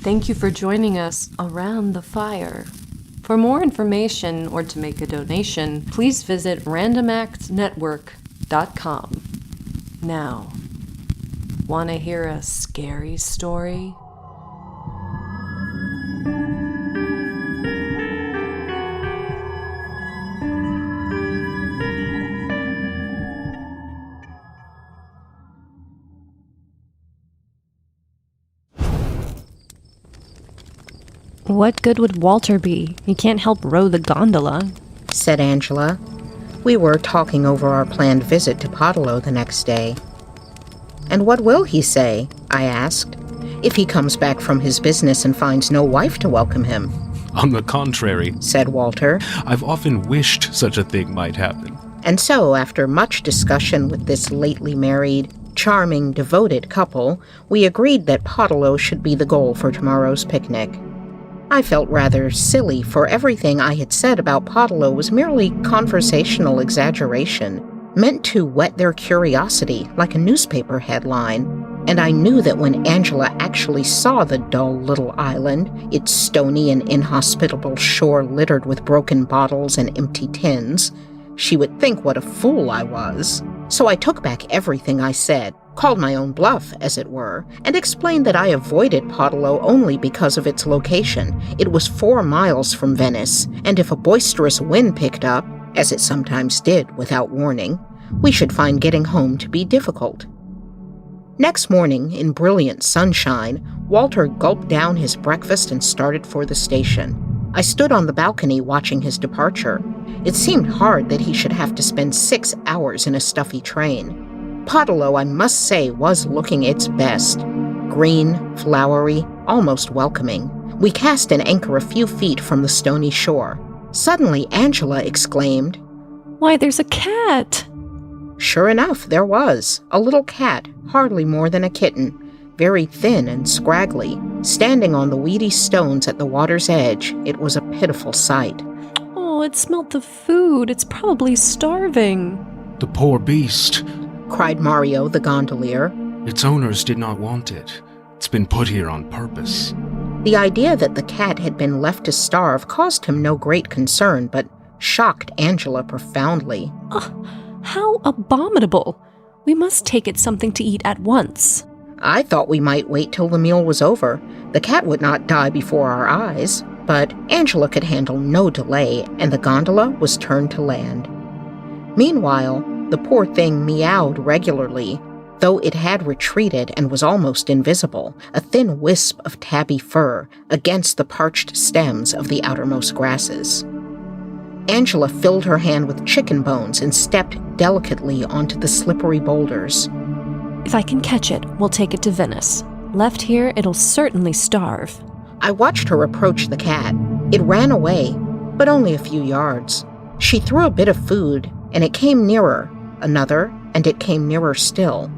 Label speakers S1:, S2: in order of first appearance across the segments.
S1: Thank you for joining us around the fire. For more information or to make a donation, please visit randomactsnetwork.com. Now, want to hear a scary story?
S2: What good would Walter be? He can't help row the gondola,
S3: said Angela. We were talking over our planned visit to Podolo the next day. And what will he say? I asked. If he comes back from his business and finds no wife to welcome him.
S4: On the contrary,
S3: said Walter.
S4: I've often wished such a thing might happen.
S3: And so, after much discussion with this lately married, charming, devoted couple, we agreed that Podolo should be the goal for tomorrow's picnic. I felt rather silly, for everything I had said about Podolo was merely conversational exaggeration, meant to whet their curiosity like a newspaper headline. And I knew that when Angela actually saw the dull little island, its stony and inhospitable shore littered with broken bottles and empty tins, she would think what a fool I was. So I took back everything I said, called my own bluff, as it were, and explained that I avoided Podolo only because of its location. It was 4 miles from Venice, and if a boisterous wind picked up, as it sometimes did without warning, we should find getting home to be difficult. Next morning, in brilliant sunshine, Walter gulped down his breakfast and started for the station. I stood on the balcony watching his departure. It seemed hard that he should have to spend 6 hours in a stuffy train. Podolo, I must say, was looking its best. Green, flowery, almost welcoming. We cast an anchor a few feet from the stony shore. Suddenly, Angela exclaimed,
S2: "Why, there's a cat!"
S3: Sure enough, there was. A little cat, hardly more than a kitten, very thin and scraggly, standing on the weedy stones at the water's edge. It was a pitiful sight.
S2: Oh, it smelt of food. It's probably starving.
S4: The poor beast,
S3: cried Mario, the gondolier.
S4: Its owners did not want it. It's been put here on purpose.
S3: The idea that the cat had been left to starve caused him no great concern, but shocked Angela profoundly.
S2: How abominable! We must take it something to eat at once.
S3: I thought we might wait till the meal was over. The cat would not die before our eyes, but Angela could handle no delay, and the gondola was turned to land. Meanwhile, the poor thing meowed regularly, though it had retreated and was almost invisible, a thin wisp of tabby fur against the parched stems of the outermost grasses. Angela filled her hand with chicken bones and stepped delicately onto the slippery boulders.
S2: If I can catch it, we'll take it to Venice. Left here, it'll certainly starve.
S3: I watched her approach the cat. It ran away, but only a few yards. She threw a bit of food, and it came nearer. Another, and it came nearer still.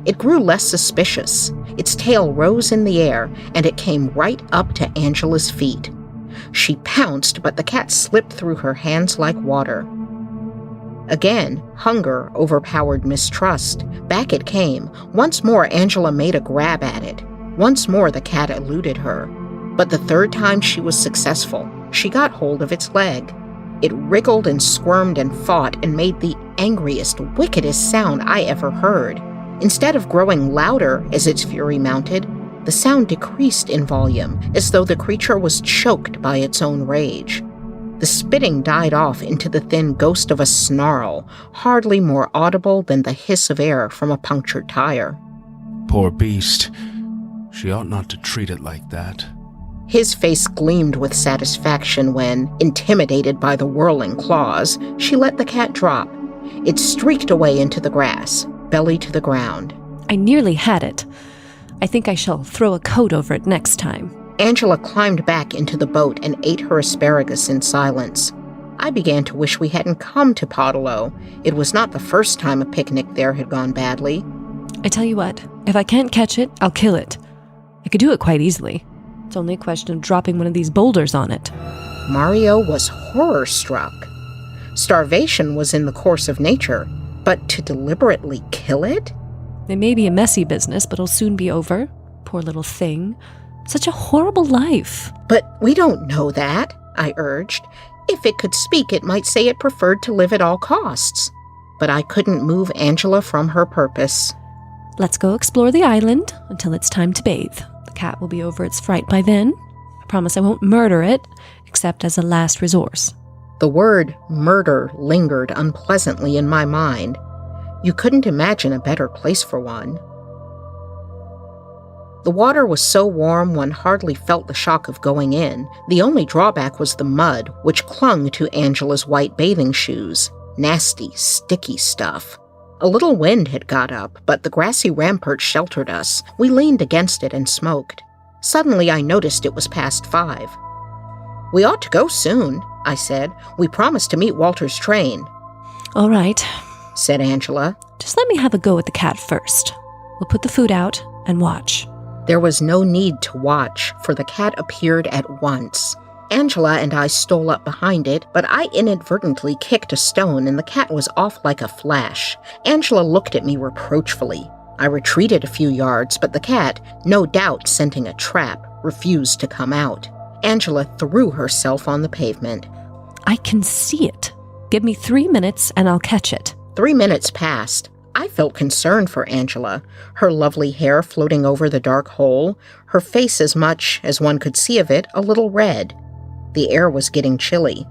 S3: It grew less suspicious. Its tail rose in the air, and it came right up to Angela's feet. She pounced, but the cat slipped through her hands like water. Again, hunger overpowered mistrust. Back it came. Once more, Angela made a grab at it. Once more, the cat eluded her. But the third time she was successful. She got hold of its leg. It wriggled and squirmed and fought and made the angriest, wickedest sound I ever heard. Instead of growing louder as its fury mounted, the sound decreased in volume, as though the creature was choked by its own rage. The spitting died off into the thin ghost of a snarl, hardly more audible than the hiss of air from a punctured tire.
S4: Poor beast. She ought not to treat it like that.
S3: His face gleamed with satisfaction when, intimidated by the whirling claws, she let the cat drop. It streaked away into the grass, belly to the ground.
S2: I nearly had it. I think I shall throw a coat over it next time.
S3: Angela climbed back into the boat and ate her asparagus in silence. I began to wish we hadn't come to Podolo. It was not the first time a picnic there had gone badly.
S2: I tell you what, if I can't catch it, I'll kill it. I could do it quite easily. It's only a question of dropping one of these boulders on it.
S3: Mario was horror-struck. Starvation was in the course of nature, but to deliberately kill it?
S2: It may be a messy business, but it'll soon be over. Poor little thing. Such a horrible life.
S3: But we don't know that, I urged. If it could speak, it might say it preferred to live at all costs. But I couldn't move Angela from her purpose.
S2: Let's go explore the island until it's time to bathe. The cat will be over its fright by then. I promise I won't murder it, except as a last resource.
S3: The word murder lingered unpleasantly in my mind. You couldn't imagine a better place for one. The water was so warm one hardly felt the shock of going in. The only drawback was the mud, which clung to Angela's white bathing shoes. Nasty, sticky stuff. A little wind had got up, but the grassy rampart sheltered us. We leaned against it and smoked. Suddenly I noticed it was past 5. "We ought to go soon," I said. "We promised to meet Walter's train."
S2: All right,
S3: said Angela.
S2: just let me have a go at the cat first. We'll put the food out and watch.
S3: There was no need to watch, for the cat appeared at once. Angela and I stole up behind it, but I inadvertently kicked a stone and the cat was off like a flash. Angela looked at me reproachfully. I retreated a few yards, but the cat, no doubt scenting a trap, refused to come out. Angela threw herself on the pavement.
S2: I can see it. Give me 3 minutes and I'll catch it.
S3: 3 minutes passed. I felt concerned for Angela, her lovely hair floating over the dark hole, her face as much as one could see of it a little red. The air was getting chilly.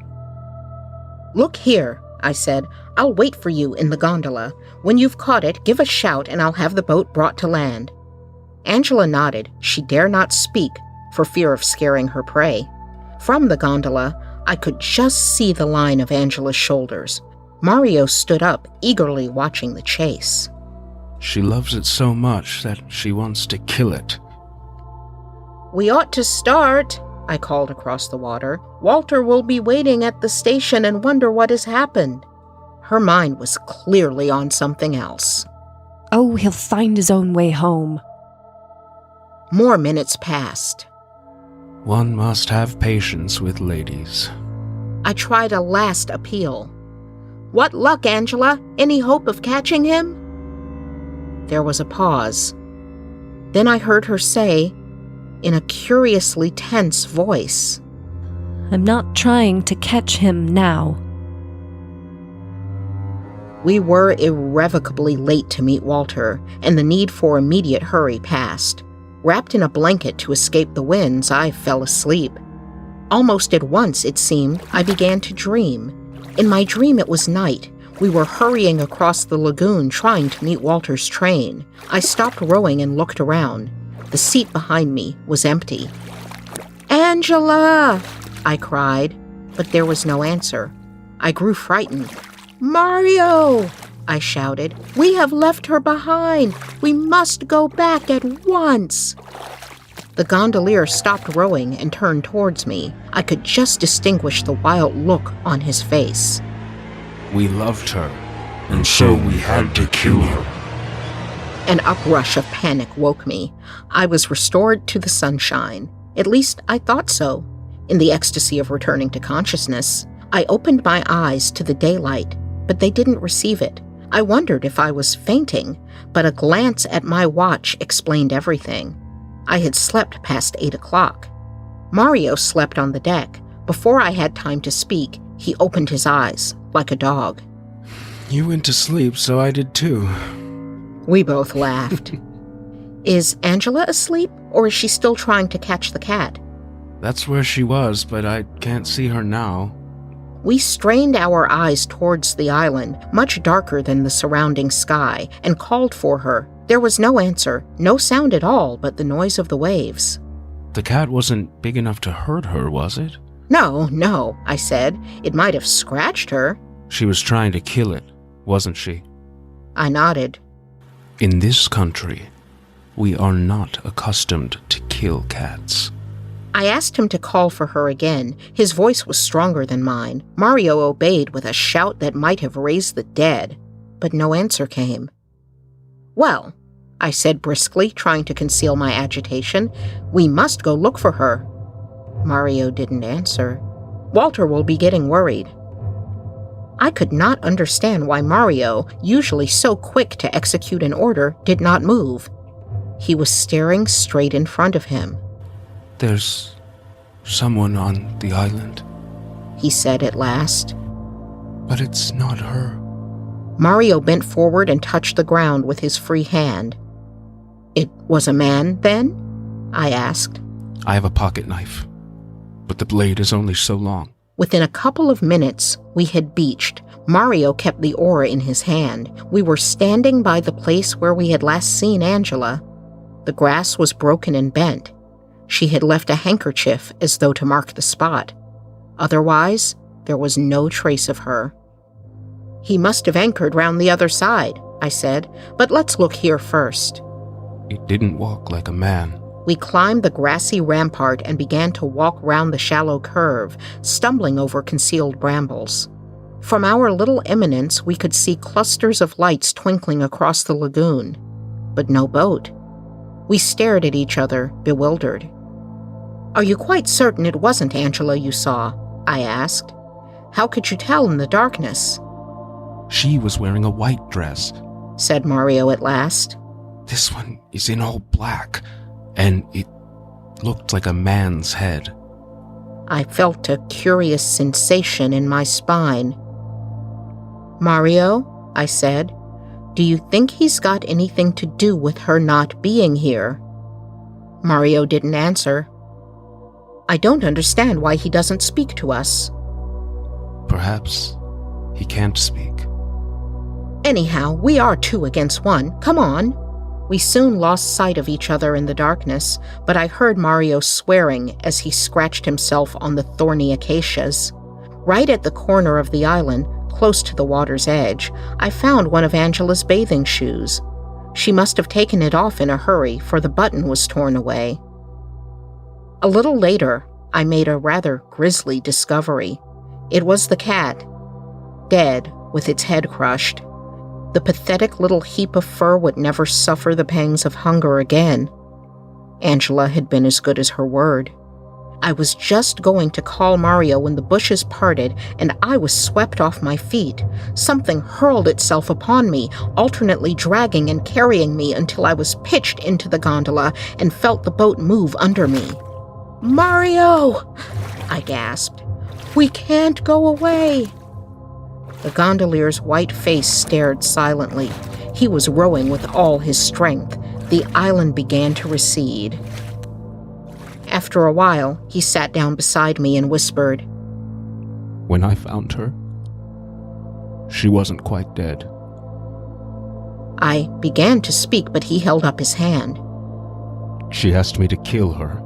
S3: "Look here," I said. "I'll wait for you in the gondola. When you've caught it, give a shout and I'll have the boat brought to land." Angela nodded. She dare not speak, for fear of scaring her prey. From the gondola, I could just see the line of Angela's shoulders. Mario stood up, eagerly watching the chase.
S4: She loves it so much that she wants to kill it.
S3: "We ought to start," I called across the water. "Walter will be waiting at the station and wonder what has happened." Her mind was clearly on something else.
S2: Oh, he'll find his own way home.
S3: More minutes passed.
S4: One must have patience with ladies.
S3: I tried a last appeal. "What luck, Angela? Any hope of catching him?" There was a pause. Then I heard her say, in a curiously tense voice,
S2: I'm not trying to catch him now.
S3: We were irrevocably late to meet Walter, and the need for immediate hurry passed. Wrapped in a blanket to escape the winds, I fell asleep. Almost at once, it seemed, I began to dream. In my dream, it was night. We were hurrying across the lagoon trying to meet Walter's train. I stopped rowing and looked around. The seat behind me was empty. "Angela!" I cried, but there was no answer. I grew frightened. "Mario!" I shouted. "We have left her behind. We must go back at once." The gondolier stopped rowing and turned towards me. I could just distinguish the wild look on his face.
S4: We loved her, and so we had to kill her.
S3: An uprush of panic woke me. I was restored to the sunshine. At least I thought so. In the ecstasy of returning to consciousness, I opened my eyes to the daylight, but they didn't receive it. I wondered if I was fainting, but a glance at my watch explained everything. I had slept past 8 o'clock. Mario slept on the deck. Before I had time to speak, he opened his eyes, like a dog.
S4: You went to sleep, so I did too.
S3: We both laughed. Is Angela asleep, or is she still trying to catch the cat?
S4: That's where she was, but I can't see her now.
S3: We strained our eyes towards the island, much darker than the surrounding sky, and called for her. There was no answer, no sound at all but the noise of the waves.
S4: The cat wasn't big enough to hurt her, was it?
S3: No, I said. It might have scratched her.
S4: She was trying to kill it, wasn't she?
S3: I nodded.
S4: In this country, we are not accustomed to kill cats.
S3: I asked him to call for her again. His voice was stronger than mine. Mario obeyed with a shout that might have raised the dead, but no answer came. "Well," I said briskly, trying to conceal my agitation, "we must go look for her." Mario didn't answer. "Walter will be getting worried." I could not understand why Mario, usually so quick to execute an order, did not move. He was staring straight in front of him.
S4: There's someone on the island,
S3: he said at last.
S4: but it's not her.
S3: Mario bent forward and touched the ground with his free hand. It was a man, then? I asked.
S4: I have a pocket knife, but the blade is only so long.
S3: Within a couple of minutes, we had beached. Mario kept the oar in his hand. We were standing by the place where we had last seen Angela. The grass was broken and bent. She had left a handkerchief as though to mark the spot. Otherwise, there was no trace of her. He must have anchored round the other side, I said, but let's look here first.
S4: It didn't walk like a man.
S3: We climbed the grassy rampart and began to walk round the shallow curve, stumbling over concealed brambles. From our little eminence, we could see clusters of lights twinkling across the lagoon, but no boat. We stared at each other, bewildered. Are you quite certain it wasn't Angela you saw? I asked. How could you tell in the darkness?
S4: She was wearing a white dress,
S3: said Mario at last.
S4: This one is in all black, and it looked like a man's head.
S3: I felt a curious sensation in my spine. Mario, I said, do you think he's got anything to do with her not being here? Mario didn't answer. I don't understand why he doesn't speak to us.
S4: Perhaps he can't speak.
S3: Anyhow, we are 2 against 1. Come on. We soon lost sight of each other in the darkness, but I heard Mario swearing as he scratched himself on the thorny acacias. Right at the corner of the island, close to the water's edge, I found one of Angela's bathing shoes. She must have taken it off in a hurry, for the button was torn away. A little later, I made a rather grisly discovery. It was the cat, dead, with its head crushed. The pathetic little heap of fur would never suffer the pangs of hunger again. Angela had been as good as her word. I was just going to call Mario when the bushes parted, and I was swept off my feet. Something hurled itself upon me, alternately dragging and carrying me until I was pitched into the gondola and felt the boat move under me. Mario! I gasped. We can't go away. The gondolier's white face stared silently. He was rowing with all his strength. The island began to recede. After a while, he sat down beside me and whispered,
S4: When I found her, she wasn't quite dead.
S3: I began to speak, but he held up his hand.
S4: She asked me to kill her.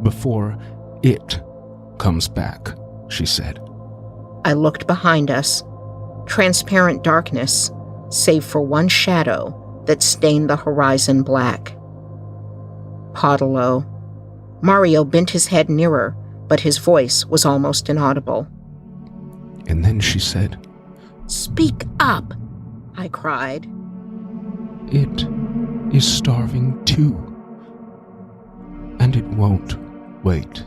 S4: Before it comes back, she said.
S3: I looked behind us. Transparent darkness, save for one shadow that stained the horizon black. Podolo. Mario bent his head nearer, but his voice was almost inaudible.
S4: And then she said,
S3: Speak up, I cried.
S4: It is starving too. And it won't wait.